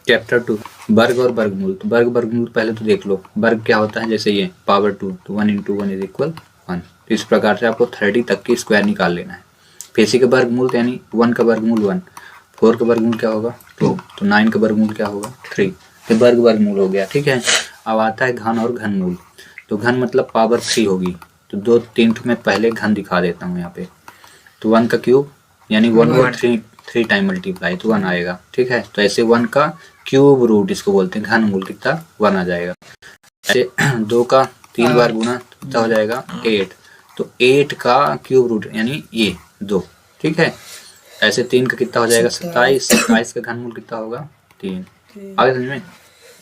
Chapter 2 वर्ग और वर्गमूल। तो वर्ग वर्गमूल पहले तो देख लो। वर्ग क्या होता है, जैसे ये पावर 2 तो 1 × 1 = 1। तो इस प्रकार से आपको 30 तक की स्क्वायर निकाल लेना है। फिर इसी का वर्गमूल यानी 1 का वर्गमूल 1, 4 का वर्गमूल क्या होगा 2, तो 9 का वर्गमूल क्या होगा 3। तो वर्ग वर्गमूल हो गया, ठीक है। अब आता है घन और घनमूल। तो घन मतलब पावर 3 होगी। तो 2 3 मैं पहले घन दिखा देता हूँ यहाँ पे। तो 1 का क्यूब यानी 1 को 3 टाइम मल्टीप्लाई तो 1 आएगा, ठीक है। तो ऐसे 1 का क्यूब रूट इसको बोलते हैं घनमूल, कितना 1 आ जाएगा। ऐसे 2 का 3 बार गुना कितना हो जाएगा 8। तो 8 का क्यूब रूट यानी ये 2, ठीक है। ऐसे 3 का कितना हो जाएगा 27। 27 का घनमूल कितना होगा 3। आगे समझ में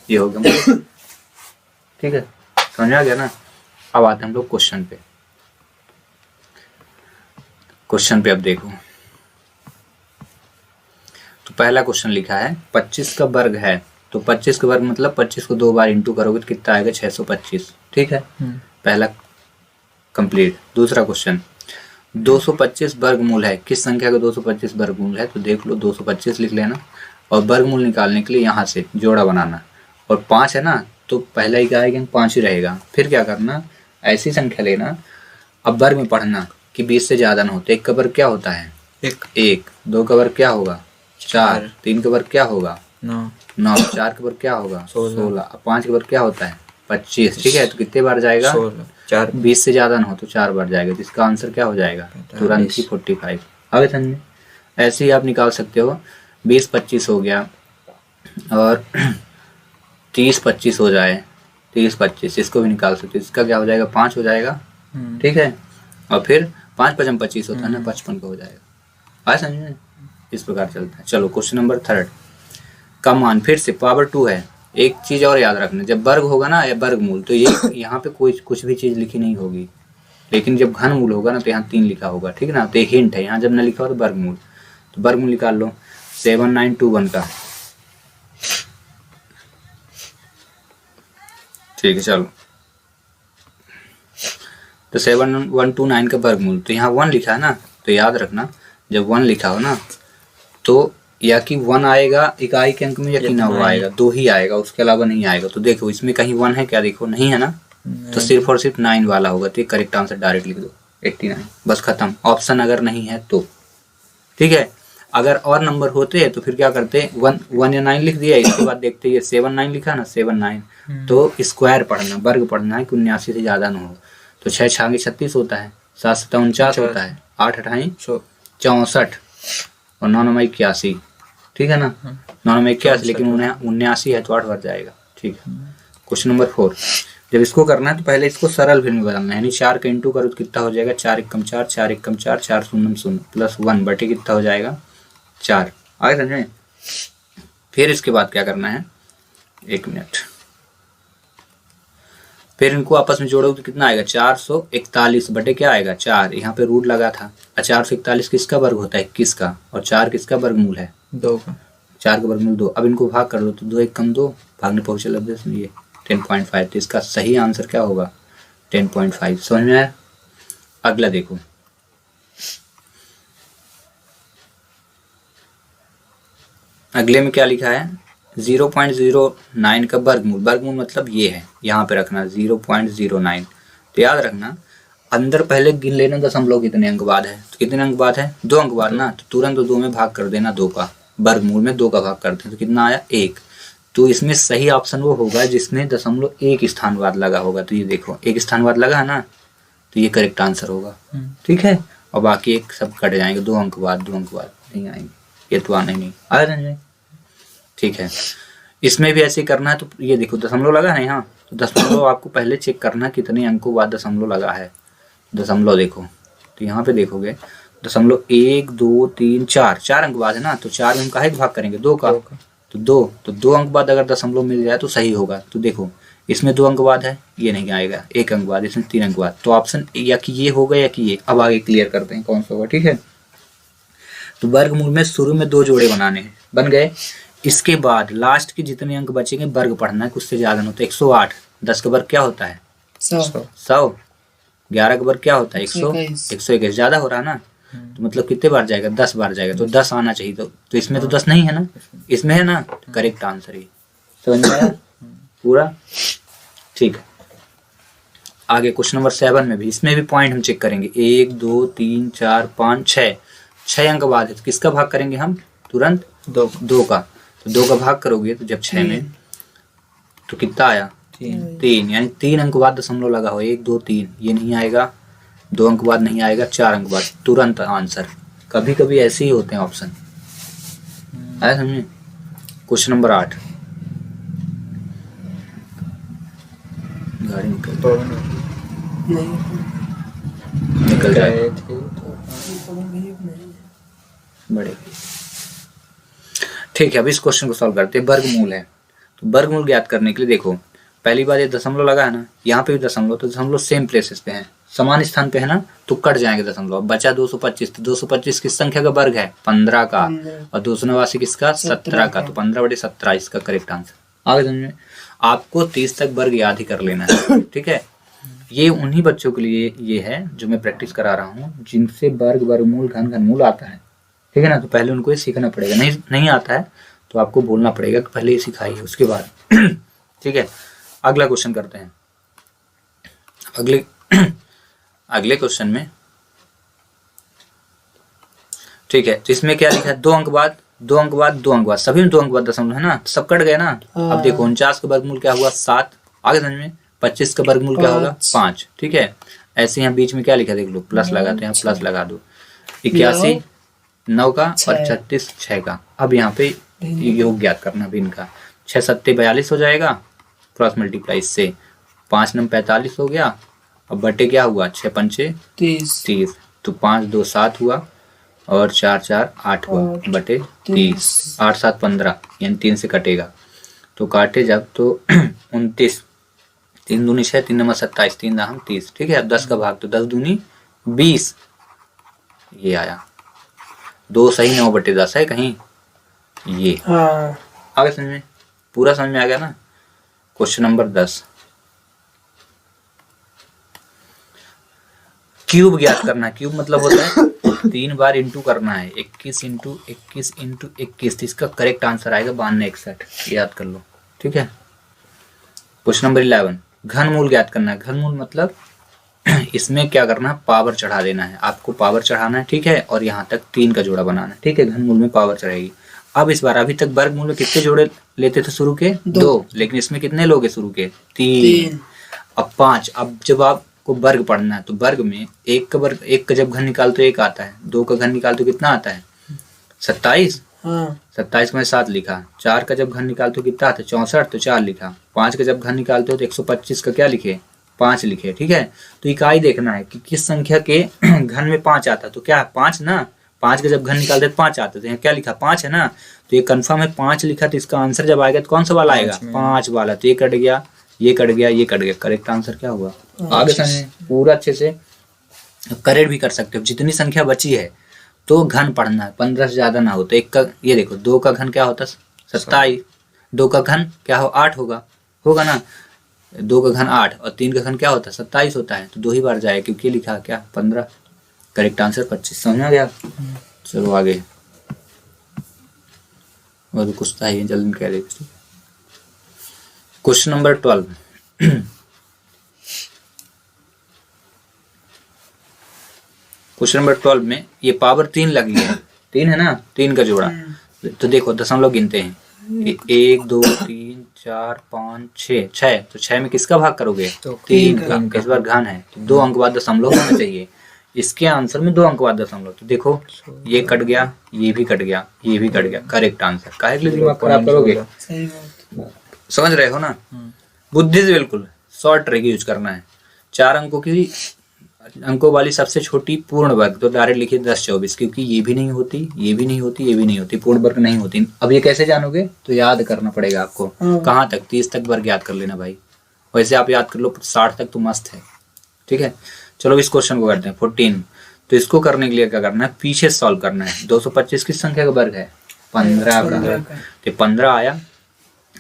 ये हो गया, ठीक है, समझ में आ गया ना। अब आते हैं हम लोग क्वेश्चन पे। क्वेश्चन पे अब देखो, तो पहला क्वेश्चन लिखा है 25 का वर्ग है। तो 25 का वर्ग मतलब 25 को 2 बार इंटू करोगे तो कितना आएगा 625, ठीक है। पहला कंप्लीट। दूसरा क्वेश्चन 225 वर्गमूल है। किस संख्या का 225 वर्गमूल है, तो देख लो 225 लिख लेना और वर्गमूल निकालने के लिए यहाँ से जोड़ा बनाना। और 5 है ना, तो पहला ही क्या आएगा 5 ही रहेगा। फिर क्या करना, ऐसी संख्या लेना। अब वर्ग में पढ़ना कि 20 से ज़्यादा ना हो। तो 1 का वर्ग क्या होता है 1, 2 का वर्ग क्या होगा 4, 3 का वर्ग क्या होगा 9, 4 का वर्ग क्या होगा 16, 5 का वर्ग क्या होता है 25, ठीक है। तो कितने बार जाएगा 4। 20 से ज़्यादा ना हो तो 4 बार जाएगा। तो इसका आंसर क्या हो जाएगा तुरंत ही 45। आगे समझ में। ऐसे ही आप निकाल सकते हो। 20 25 हो गया और 30 25 हो जाए, 30 25 इसको भी निकाल सकते हो। इसका क्या हो जाएगा 5 हो जाएगा, ठीक है। और फिर 5 5 25 होता है ना, 55 का हो जाएगा। आए समझ में। इस प्रकार चलता है। चलो क्वेश्चन नंबर 3 का मान फिर से पावर 2 है। एक चीज और याद रखना, जब वर्ग होगा ना या वर्गमूल तो ये यहाँ पे कोई कुछ भी चीज लिखी नहीं होगी। लेकिन जब घनमूल होगा ना तो यहाँ 3 लिखा होगा, ठीक है ना। तो ये हिंट है, यहाँ जब न लिखा हो तो वर्गमूल। तो वर्गमूल निकाल लो 7921 का, ठीक है। चलो तो 7129 का वर्गमूल। तो यहाँ 1 लिखा है ना, तो याद रखना जब 1 लिखा हो ना तो या कि 1 आएगा इकाई के अंक में या कि ना वो आएगा, 2 ही आएगा, उसके अलावा नहीं आएगा। तो देखो इसमें कहीं 1 है क्या, देखो नहीं है ना, तो सिर्फ और सिर्फ 9 वाला होगा। तो करेक्ट आंसर डायरेक्ट लिख दो 89, बस खत्म। ऑप्शन अगर नहीं है तो, ठीक है। अगर और नंबर होते हैं तो फिर क्या करते 1 या 9 लिख दिया। इसके बाद देखते ये 7 9 लिखा ना, 7 9 तो स्क्वायर पढ़ना, वर्ग पढ़ना है कि 79 से ज़्यादा ना हो। तो 6 6 36 होता है, 7 7 49 होता है, 8 8 64 और 9 9 81, ठीक है ना। 9 9 81, लेकिन 79 है तो 8 बार जाएगा, ठीक है। क्वेश्चन नंबर 4, जब इसको करना है तो पहले इसको सरल फिर में बदलना है, यानी 4 का इंटू करो तो कितना हो जाएगा 4 1 4, 4 1 4, 4 0 0 प्लस 1 बटे कितना हो जाएगा 4। आगे समझे। फिर इसके बाद क्या करना है, 1 मिनट, फिर इनको आपस में जोड़ोगे तो कितना आएगा 441 बटे क्या आएगा 4। यहाँ पे रूट लगा था। 441 किसका वर्ग होता है 21 का, और 4 किसका वर्गमूल है 2 का। 4 का वर्गमूल 2। अब इनको भाग कर दो तो 2 1 कम 2, भागने पहुंचे लब्धे ये 10.5। तो इसका सही आंसर क्या होगा 10.5। समझ में आया। अगला देखो, अगले में क्या लिखा है 0.09 का वर्गमूल। वर्गमूल मतलब ये है, यहाँ पे रखना 0.09। तो याद रखना अंदर पहले गिन लेना दशमलव कितने अंक बाद है। तो कितने अंक बाद है 2 अंक बाद ना, तो तुरंत 2 में भाग कर देना 2 का, वर्गमूल में 2 का भाग करते हैं तो कितना आया 1। तो इसमें सही ऑप्शन वो होगा जिसमें 0.1 स्थान बाद लगा होगा। तो ये देखो 1 स्थान बाद लगा है ना, तो ये करेक्ट आंसर होगा, ठीक है। और बाकी एक सब कट जाएंगे, 2 अंक बाद 2 अंक बाद नहीं आएंगे, ये तो आने नहीं आ रहे, ठीक है। इसमें भी ऐसे करना है। तो ये देखो दशमलव लगा है यहाँ, तो दशमलव आपको पहले चेक करना कितने अंकों बाद दशमलव लगा है। दशमलव देखो तो यहाँ पे देखोगे 1 2 3 4, 4 अंक बाद है ना, तो 4 में हम काहे भाग करेंगे 2 का, तो 2 अंक बाद अगर दशमलव मिल जाए तो सही होगा। तो देखो इसमें 2 अंक बाद है, ये नहीं आएगा, 1 अंक बाद, इसमें 3 अंक बाद। तो ऑप्शन या कि ये होगा या कि ये। अब आगे क्लियर करते हैं कौन सा होगा, ठीक है। तो वर्गमूल में शुरू में 2 जोड़े बनाने हैं, बन गए। इसके बाद लास्ट के जितने अंक बचेंगे वर्ग पढ़ना है, कुछ से ज्यादा नहीं होता। 108, 10 का वर्ग क्या होता है 100, 11 का वर्ग क्या होता है 121, ज्यादा हो रहा है ना। तो मतलब कितने बार जाएगा, 10 बार जाएगा, तो 10 आना चाहिए। तो इसमें तो 10 नहीं है ना, इसमें है ना, करेक्ट आंसर ये। समझ में आया पूरा? ठीक है, आगे क्वेश्चन नंबर 7 में भी, इसमें भी पॉइंट हम चेक करेंगे। 1 2 3 4 5 6, 6 अंक बाद है, तो किसका भाग करेंगे हम तुरंत? 2 का। तो 2 का भाग करोगे तो जब 6 में, तो कितना आया? 3, यानी 3 अंक बाद दशमलव लगा हो, 1 2 3, ये नहीं आएगा, 2 अंक बाद नहीं आएगा, 4 अंक बाद तुरंत आंसर। कभी कभी ऐसे ही होते हैं ऑप्शन, आया समझे? क्वेश्चन नंबर 8, गाड़ी निकल जाए बड़े। ठीक है, अब इस क्वेश्चन को सॉल्व करते हैं। वर्गमूल है, तो वर्गमूल ज्ञात करने के लिए देखो, पहली बार ये दशमलव लगा है ना, यहाँ पे भी दशमलव, तो दशमलव सेम प्लेसेस पे है, समान स्थान पे है ना, तो कट जाएंगे दशमलव। बचा 225, तो 225 किस संख्या का वर्ग है? 15 का, और 289 किसका? 17 का, तो 15/17 इसका करेक्ट आंसर। आगे समझ में? आपको 30 तक वर्ग याद ही कर लेना है, ठीक है? ये उन्हीं बच्चों के लिए ये है जो मैं प्रैक्टिस करा रहा हूँ, जिनसे वर्ग, वर्गमूल, घन, घनमूल आता है, ठीक है ना? तो पहले उनको ये सीखना पड़ेगा, नहीं आता है तो आपको बोलना पड़ेगा कि पहले ये सिखाइए, उसके बाद ठीक है। अगला क्वेश्चन करते हैं। अगले क्वेश्चन में, ठीक है, तो इसमें क्या लिखा है? 2 अंक बाद, 2 अंक बाद, 2 अंक बाद, सभी में 2 अंक बाद दशमलव है ना, सब कट गए ना। अब देखो 49 का वर्गमूल क्या हुआ? 7। आगे समझ में? 25 का वर्गमूल क्या होगा? 5। ठीक है, ऐसे यहाँ बीच में क्या लिखा देख लो, प्लस लगाते हैं, प्लस लगा दो। 81 9 का और 36 6 का। अब यहाँ पे योग ज्ञात करना भी इनका। 6 7 42 हो जाएगा, क्रॉस मल्टीप्लाई से 5 9 45 हो गया। अब बटे क्या हुआ? 6 पंचे 30, तो 5 2 7 हुआ और 4 4 8 हुआ, बटे 30। 8 7 15, यानी 3 से कटेगा, तो काटे जब तो 29, 3 दूनी 6, 3 नंबर 27, 3 दाम 30। ठीक है, अब 10 का भाग, तो 10 दूनी 20, ये आया। 2 सही 9/10 है कहीं, ये आगे समझ में? पूरा समझ में आ गया ना? क्वेश्चन नंबर 10, क्यूब ज्ञात करना। क्यूब मतलब होता है 3 बार इंटू करना है, 21 इंटू 21 इंटू 21, इसका करेक्ट आंसर आएगा 9261, याद कर लो। ठीक है, क्वेश्चन नंबर 11, घनमूल ज्ञात करना है। घनमूल मतलब इसमें क्या करना है? पावर चढ़ा देना है, आपको पावर चढ़ाना है, ठीक है, और यहाँ तक 3 का जोड़ा बनाना है। ठीक है, घनमूल में पावर चढ़ेगी। अब इस बार, अभी तक वर्गमूल में कितने जोड़े लेते थे शुरू के? 2, लेकिन इसमें कितने लोगे शुरू के? 3। अब 5। अब जब आपको वर्ग पढ़ना है तो वर्ग में 1 का वर्ग, 1 का जब घन निकाल तो 1 आता है, 2 का घन निकाल तो कितना आता है? 27। 27 में 7 लिखा। 4 का जब घन निकाल तो कितना आता है? 64, तो 4 लिखा। 5 का जब घन निकालते हो तो 125 का क्या लिखे? 5 लिखे। ठीक है, तो इकाई देखना है कि किस संख्या के घन में 5 आता है, तो क्या 5 ना, 5 का जब घन निकालते तो 5 आते थे, क्या लिखा? 5 है ना, तो ये कंफर्म है 5 लिखा, तो इसका आंसर जब आएगा तो कौन सा वाला आएगा? 5 वाला। तो ये कट गया, ये कट गया, ये कट गया, करेक्ट आंसर क्या हुआ? आगे समझे पूरा अच्छे से, करेक्ट भी कर सकते हो। जितनी संख्या बची है तो घन पढ़ना है, 15 से ज्यादा ना हो। तो 1 का, ये देखो 2 का घन क्या होता है? 27। 2 का घन क्या हो? 8 होगा ना। 2 का घन 8 और 3 का घन क्या होता है? 27 होता है, तो 2 ही बार जाए, क्योंकि लिखा क्या? 15। Correct answer 25। समझ आ गया? चलो आगे, और कुछ था ये, जल्दी कह रहे। क्वेश्चन नंबर 12, क्वेश्चन नंबर 12 में ये पावर 3 लगी है, 3 है ना, 3 का जोड़ा। तो देखो दशमलव गिनते हैं, 1 2 3 4 5 6, 6, तो 6 में किसका भाग करोगे? 3 का। इस बार घन है तो 2 अंक बाद दशमलव होना चाहिए। इसके आंसर में 2 अंक बाद दशमलव, तो देखो ये कट गया, ये भी कट गया, ये भी कट गया, करेक्ट आंसर। काहे के लिए दिमाग खराब करोगे? समझ रहे हो ना? बुद्धि से बिल्कुल शॉर्ट ट्रिक यूज करना है। 4 अंकों वाली सबसे छोटी पूर्ण वर्ग, तो डायरेक्ट लिखिए 10 24, क्योंकि ये भी नहीं होती, ये भी नहीं होती, ये भी नहीं होती, पूर्ण वर्ग नहीं होती। अब ये कैसे जानोगे? तो याद करना पड़ेगा आपको। कहाँ तक? 30 तक वर्ग याद कर लेना भाई। वैसे आप याद कर लो 60 तक तो मस्त है। ठीक है, चलो इस क्वेश्चन को करते हैं 14। तो इसको करने के लिए क्या करना है? पीछे सॉल्व करना है। 225 किस संख्या का वर्ग है? 15 का। तो 15 आया।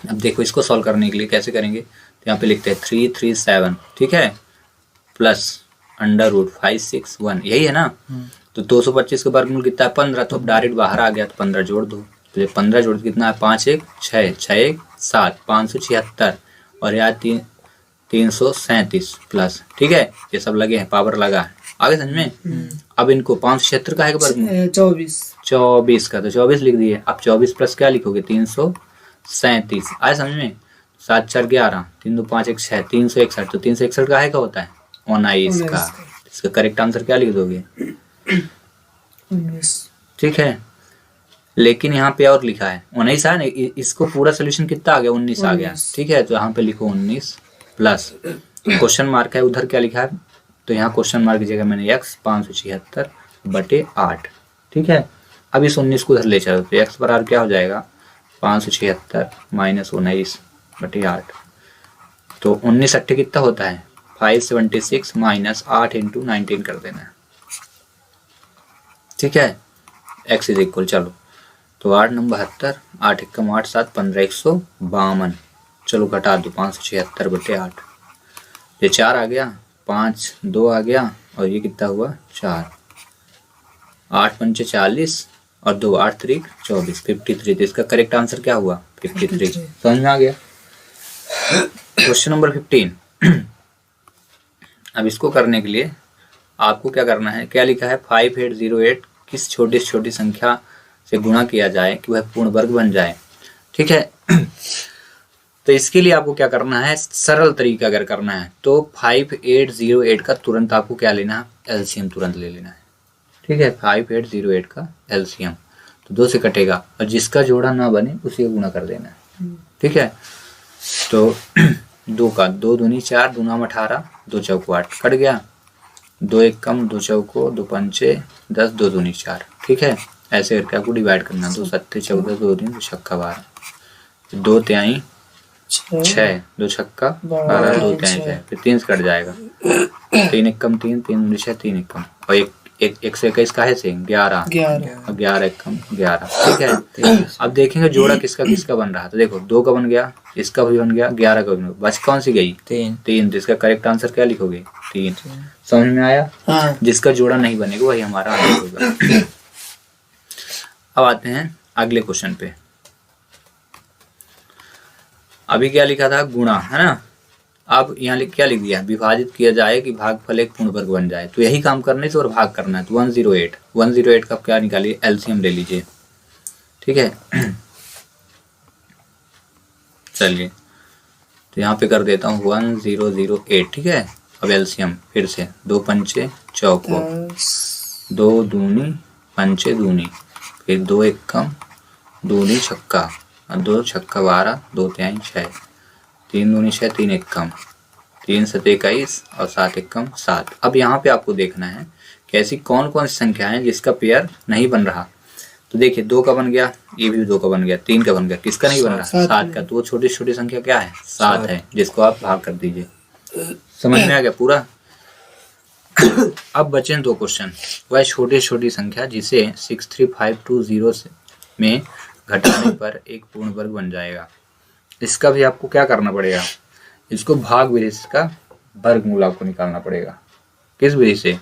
अब देखो इसको सॉल्व करने के लिए कैसे करेंगे, तो यहाँ पे लिखते हैं 3 3 7, ठीक है, प्लस √5 6 1, यही है ना। तो 225 का वर्गमूल कितना है 15, तो अब डायरेक्ट बाहर आ गया तो 15 जोड़ दो, तो ये 15 जोड़ कितना है 5 1 6 6 1 7 576 और यहाँ 337 प्लस, ठीक है ये सब लगे हैं, पावर लगा है, आगे समझ में। अब इनको 576 का है वर्गमूल 24 का, तो 24 लिख दिए। अब 24 प्लस क्या लिखोगे 337, आए समझ में। 7 4 11 3 2 5 1 6 361, तो 361 का है क्या होता है 19 का। इसका करेक्ट आंसर क्या लिख दोगे 19, ठीक है। लेकिन यहाँ पे और लिखा है 19 है ना, इसको पूरा सोल्यूशन कितना आ गया 19 आ गया, ठीक है। तो यहाँ पे लिखो 19 प्लस क्वेश्चन मार्क है, उधर क्या लिखा है, तो यहाँ क्वेश्चन मार्क की जगह मैंने x 576/8, ठीक है। अब इस 19 को उधर ले चलो, तो x बराबर क्या हो जाएगा 576 माइनस 19/8, तो 19 अट्ठे कितना होता है 576 माइनस 8 इंटू 19 कर देना है, ठीक है। x इज इक्वल, चलो तो 8 नंबर 72, 8 एकम 8 7 15 152, चलो घटा दो 576/8, ये 4 आ गया, 5 2 आ गया और ये कितना हुआ 4, 8 पंचे 40 और 2 8 3 24 53, तो इसका करेक्ट आंसर क्या हुआ 53, समझ में आ गया। Question number 15। अब इसको करने के लिए आपको क्या करना है, क्या लिखा है 5808 किस छोटी से छोटी संख्या से गुणा किया जाए कि वह पूर्ण वर्ग बन जाए, ठीक है। तो इसके लिए आपको क्या करना है, सरल तरीका अगर करना है तो 5808 का तुरंत आपको क्या लेना है एलसीएम तुरंत ले लेना है, ठीक है। 5808 का एलसीएम तो 2 से कटेगा और जिसका जोड़ा ना बने उसी को गुणा कर देना है, ठीक है। तो 2 का 2 दूनी 4 2 नाम 18 2 चौको 8 कट गया, 2 एक कम 2 चौको 2 पंचे 10 2 दूनी 4, ठीक है। ऐसे करके आपको डिवाइड करना, 2 सत्ते 14 2 दिन 2 छक्का 12, 2 तिहाई 6 2 छक्का 12 2 तिहाई 6, फिर 3 से कट जाएगा, 3 एक कम 3 3 दूनी 6 3 एक कम और एक से 21 का है से 11 और 11 एक कम 11, ठीक है। अब देखेंगे जोड़ा किसका किसका बन रहा है, तो देखो 2 का बन गया, इसका भी बन गया, 11 का बन गया, बच कौन सी गई 3, तो इसका करेक्ट आंसर क्या लिखोगे 3, समझ में आया। जिसका जोड़ा नहीं बनेगा वही हमारा आंसर होगा। अब आते हैं अगले क्वेश्चन पे। अभी क्या लिखा था गुणा, है ना। अब यहाँ क्या लिख दिया विभाजित किया जाए कि भागफल एक पूर्ण वर्ग बन जाए, तो यही काम करने से और भाग करना है। तो 108 का क्या निकालिए एलसीएम ले लीजिए, ठीक है। चलिए तो यहाँ पे कर देता हूँ 1008, ठीक है। अब एलसीएम फिर से 2 पंचे चौको 2 दूनी पंचे दूनी, फिर 2 एक कम दूनी छक्का और 2 छक्का 12 2 तिहाई 6, 3 दूनी 6 3 एक कम 3 7 21 और 7 एक कम 7। अब यहाँ पे आपको देखना है कि ऐसी कौन कौन सी संख्या है जिसका पेयर नहीं बन रहा। तो देखिए 2 का बन गया, ये भी 2 का बन गया, 3 का बन गया, किसका नहीं बन रहा 7 का। तो वो छोटी छोटी संख्या क्या है 7 है, जिसको आप भाग कर दीजिए। समझ में आ गया पूरा। अब बचे 2 क्वेश्चन, वह छोटी छोटी संख्या जिसे 63520 में घटाने पर एक पूर्ण वर्ग बन जाएगा। इसका भी आपको क्या करना पड़ेगा, इसको भाग विधि का वर्गमूल आपको निकालना पड़ेगा। किस विधि से,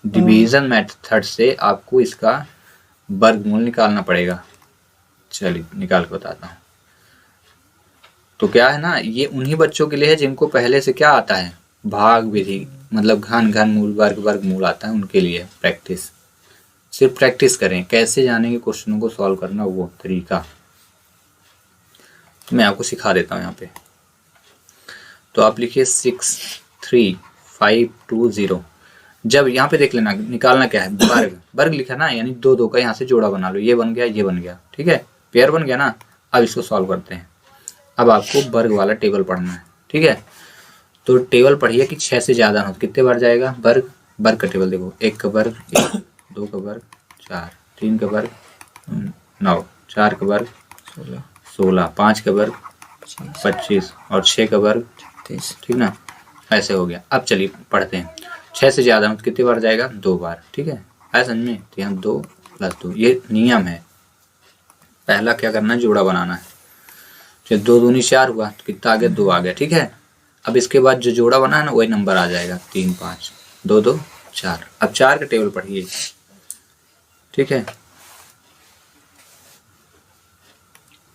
डिवीजन मेथड से आपको इसका वर्गमूल निकालना पड़ेगा। चलिए निकाल के बताता हूँ। तो क्या है ना, ये उन्हीं बच्चों के लिए है जिनको पहले से क्या आता है भाग विधि, मतलब घन घन मूल वर्ग वर्गमूल आता है, उनके लिए प्रैक्टिस। सिर्फ प्रैक्टिस करें, कैसे जानेंगे क्वेश्चनों को सॉल्व करना वो तरीका तो मैं आपको सिखा देता हूँ यहाँ पे। तो आप लिखिए 63520। जब यहाँ पे देख लेना निकालना क्या है वर्ग, वर्ग लिखा ना, यानी 2 2 का यहाँ से जोड़ा बना लो, ये बन गया ये बन गया, ठीक है, पेयर बन गया ना। अब इसको सॉल्व करते हैं। अब आपको वर्ग वाला टेबल पढ़ना है, ठीक है। तो टेबल पढ़िए कि 6 से ज़्यादा हो कितने बार जाएगा वर्ग। वर्ग का टेबल देखो, 1 का वर्ग 1, 2 का वर्ग 4, 3 का वर्ग 9, 4 का वर्ग 16, 5 का वर्ग 25 और 6 का वर्ग 30, ठीक ना। ऐसे हो गया। अब चलिए पढ़ते हैं। 6 से ज़्यादा हो कितने बार जाएगा 2 बार, ठीक है, आया समझ में। तो यहाँ 2 + 2 ये नियम है। पहला क्या करना है जोड़ा बनाना है। जब 2 दूनी 4 हुआ तो कितना आ गया 2 आ गया, ठीक है। अब इसके बाद जो जोड़ा बना है ना वही नंबर आ जाएगा 3 5 2 2 4। अब 4 का टेबल पढ़िए, ठीक है।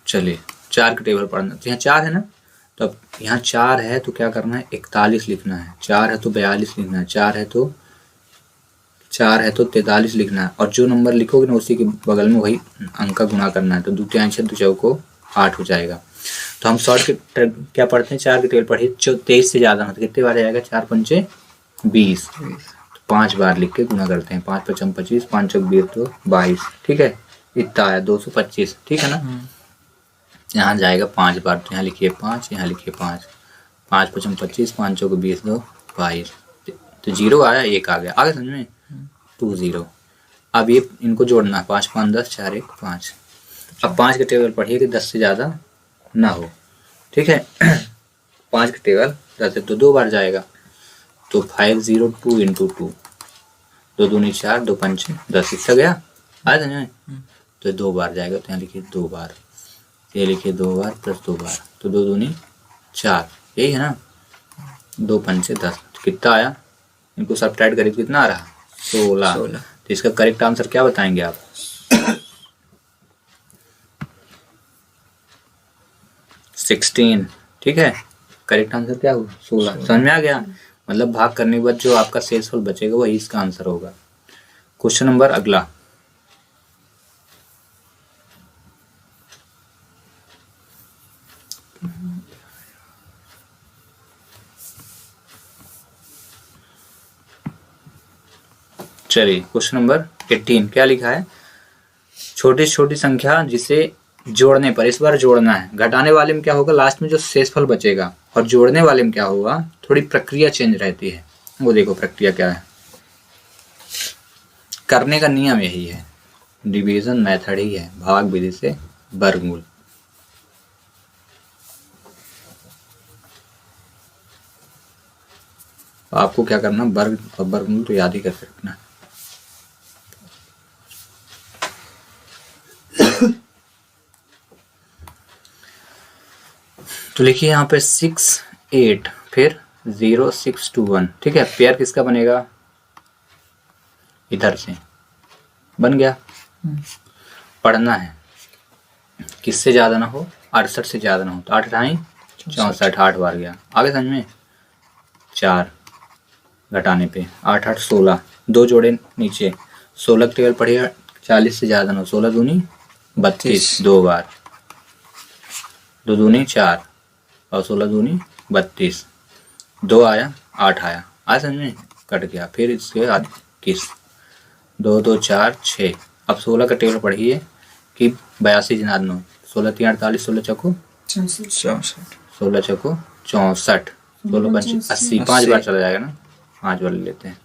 चलिए 4 के टेबल पढ़ना, तो यहाँ 4 है ना, तो अब यहाँ 4 है तो क्या करना है, 41 लिखना है। 4 है तो 42 लिखना है। 4 है तो 43 लिखना है, और जो नंबर लिखोगे ना उसी के बगल में वही अंक का गुणा करना है, तो 2 तिहाई 6 2 चौको 8 हो जाएगा। तो हम शॉर्ट के क्या पढ़ते हैं, 4 के टेबल पढ़िए, 23 से ज़्यादा मतलब कितने बार जाएगा, 4 पंचे 20, तो 5 बार लिख के गुना करते हैं। 5 पचम 25, 5 चौक 20 तो 22, ठीक है। इतना आया 225, ठीक है ना। यहाँ जाएगा 5 बार, तो यहाँ लिखिए 5, यहाँ लिखिए 5, 5 पचम 25, 5 चौक 20 तो 22, तो 0 आया, 1 आ गया, आगे समझ में, 2 0। अब ये इनको जोड़ना है, 5 5 10, 4 1 5। अब 5 के टेबल पढ़िए कि 10 से ज़्यादा ना हो, ठीक है। 5 के टेबल 10 है तो 2 बार जाएगा, तो 502 इंटू 2, 2 दूनी 4, 2 पंचे 10, इतना गया, आया समझ में, तो 2 बार जाएगा, तो यहाँ लिखिए 2 बार, ये लिखिए 2 बार प्लस 2 बार, तो 2 दूनी 4, यही है ना, 2 पंचे 10, तो कितना आया, इनको सब्ट्रैक्ट करिए तो कितना आ रहा, 16। तो इसका करेक्ट आंसर क्या बताएंगे आप, 16, ठीक है। करेक्ट आंसर क्या होगा, 16। समझ में आ गया, मतलब भाग करने के बाद जो आपका शेषफल बचेगा वही इसका आंसर होगा। क्वेश्चन नंबर अगला, चलिए क्वेश्चन नंबर 18 क्या लिखा है, छोटी से छोटी संख्या जिसे जोड़ने पर, इस बार जोड़ना है, घटाने वाले में क्या होगा, लास्ट में जो शेषफल बचेगा, और जोड़ने वाले में क्या होगा, थोड़ी प्रक्रिया चेंज रहती है। वो देखो प्रक्रिया क्या है, करने का नियम यही है, डिवीजन मेथड ही है, भाग विधि से वर्गमूल। आपको क्या करना, वर्ग और वर्गमूल तो याद ही कर सकना। तो लिखिए यहाँ पे 6 8 फिर 0 6 2 1, ठीक है। पेयर किसका बनेगा, इधर से बन गया। पढ़ना है किससे ज़्यादा ना हो, 68 से ज़्यादा ना हो, तो 8 ढाई 64, 8 बार गया, आगे समझ में। 4 घटाने पे 8 8 16, 2 जोड़े नीचे, 16 के टेबल पढ़िए, 40 से ज़्यादा ना हो, 16 दूनी 32, 2 बार, 2 दूनी 4 और 16 दूनी 32, 2 आया 8 आया, आज समझ में, कट गया। फिर इसके बाद 21, 2 2 4 6। अब 16 का टेबल पढ़िए कि 82 जिनाद 9, 16 3 48, 16 चौको 16 चौको 64, 16 25 80, 5 बार चला जाएगा ना, 5 बार ले लेते हैं,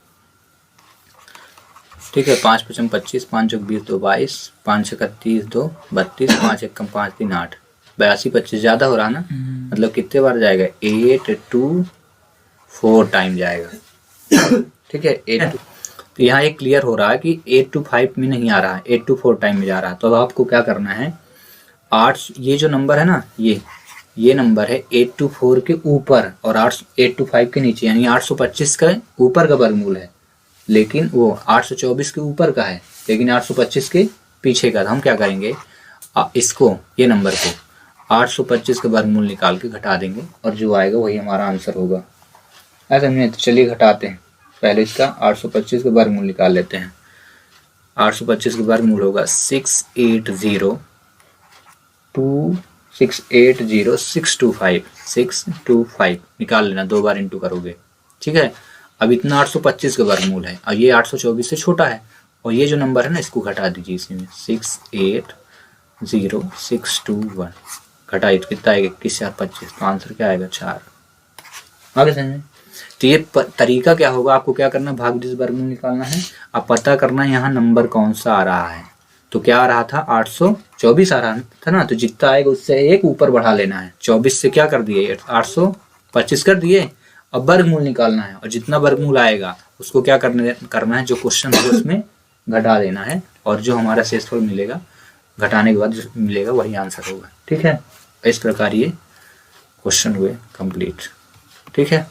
ठीक है। 5 पचम 25, 5 चौक 20 तो 22, 5 छक्का 30 2 32, 5 एकम 5 3 8, 82 25 ज़्यादा हो रहा ना, मतलब कितने बार जाएगा, 8 2 4 टाइम जाएगा, ठीक है। 8 तो यहाँ एक क्लियर हो रहा है कि 8 to 5 में नहीं आ रहा है, 8 to 4 टाइम में जा रहा है। तो अब आपको क्या करना है, 8, ये जो नंबर है ना, ये नंबर है 8 to 4 के ऊपर और 8 to 5 के नीचे, यानी 825 का ऊपर का वर्गमूल है, लेकिन वो 824 के ऊपर का है, लेकिन 825 के पीछे का। हम क्या करेंगे, इसको, ये नंबर को 825 का वर्गमूल निकाल के घटा देंगे, और जो आएगा वही हमारा आंसर होगा। ऐसा नहीं, तो चलिए घटाते हैं, पहले इसका 825 का वर्गमूल निकाल लेते हैं। 825 का वर्गमूल होगा 680 निकाल लेना, 2 बार इंटू करोगे, ठीक है। अब इतना 825 का वर्गमूल है, और ये 824 से छोटा है, और ये जो नंबर है ना इसको घटा दीजिए इसमें, 680 621 घटाइए तो कितना आएगा, 21 4 25, तो आंसर क्या आएगा 4। आगे समझे। तो ये तरीका क्या होगा, आपको क्या करना, भाग विधि से वर्गमूल निकालना है, अब पता करना है यहाँ नंबर कौन सा आ रहा है। तो क्या आ रहा था, 824 आ रहा था ना, तो जितना आएगा उससे एक ऊपर बढ़ा लेना है। 24 से क्या कर दिए, 825 कर दिए, अब वर्गमूल निकालना है, और जितना वर्गमूल आएगा उसको क्या करना है, जो क्वेश्चन है उसमें घटा देना है, और जो हमारा शेषफल मिलेगा घटाने के बाद जो मिलेगा वही आंसर होगा, ठीक है। इस प्रकार ये क्वेश्चन हुए कंप्लीट, ठीक है।